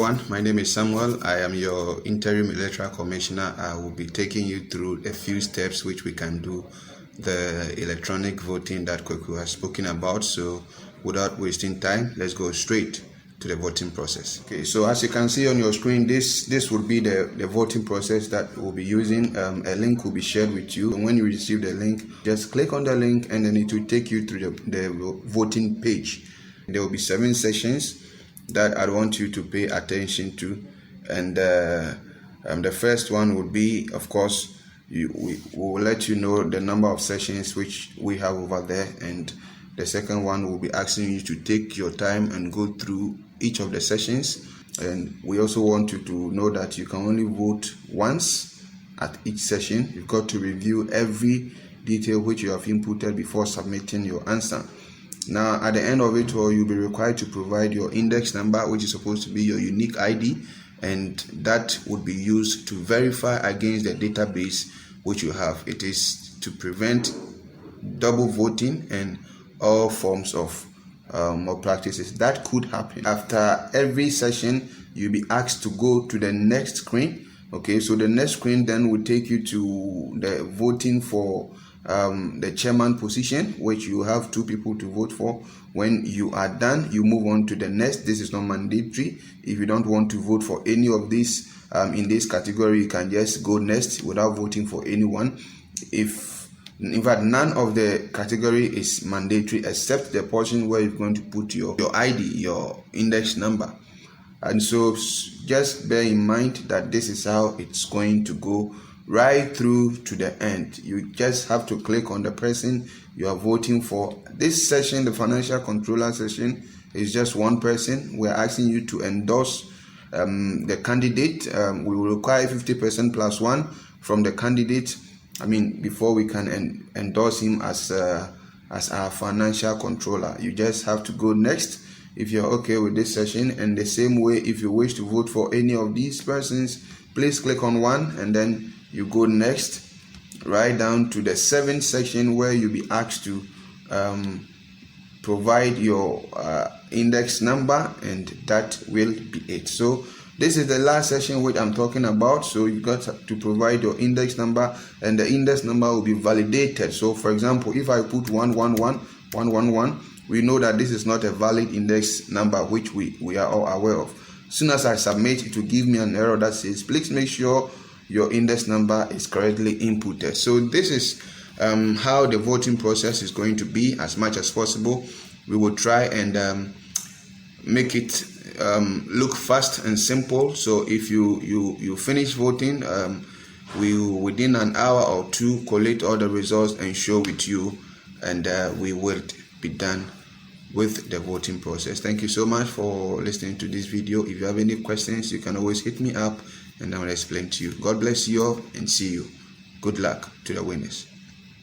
everyone, my name is Samuel. I am your interim electoral commissioner. I will be taking you through a few steps which we can do the electronic voting that Kweku has spoken about. So without wasting time, let's go straight to the voting process. Okay, so as you can see on your screen, this would be the voting process that we'll be using. A link will be shared with you, and when you receive the link, just click on the link and then it will take you through the voting page. There will be 7 sessions that I want you to pay attention to, and the first one would be, of course, we will let you know the number of sessions which we have over there, and the second one will be asking you to take your time and go through each of the sessions. And we also want you to know that you can only vote once at each session. You've got to review every detail which you have inputted before submitting your answer. Now, at the end of it all, you'll be required to provide your index number, which is supposed to be your unique ID, and that would be used to verify against the database which you have. It is to prevent double voting and all forms of practices that could happen. After every session, you'll be asked to go to the next screen. Okay, so the next screen then will take you to the voting for the chairman position, which you have 2 people to vote for. When you are done, you move on to the next. This is not mandatory. If you don't want to vote for any of these in this category, you can just go next without voting for anyone. In fact, none of the category is mandatory except the portion where you're going to put your ID, your index number. And so just bear in mind that this is how it's going to go right through to the end. You just have to click on the person you are voting for. This session, the financial controller session, is just one person. We're asking you to endorse the candidate. We will require 50% plus 1 from the candidate. Before we can endorse him as our financial controller. You just have to go next if you're okay with this session. And the same way, if you wish to vote for any of these persons, please click on one and then you go next, right down to the 7th section where you'll be asked to provide your index number, and that will be it. So this is the last session which I'm talking about. So you got to provide your index number, and the index number will be validated. So for example, if I put 111, we know that this is not a valid index number, which we are all aware of. As soon as I submit, it will give me an error that says, please make sure your index number is correctly inputted. So this is how the voting process is going to be. As much as possible, we will try and make it look fast and simple. So if you finish voting, we will within an hour or 2 collate all the results and show with you, and we will be done with the voting process. Thank you so much for listening to this video. If you have any questions, you can always hit me up and I will explain to you. God bless you all and see you. Good luck to the winners.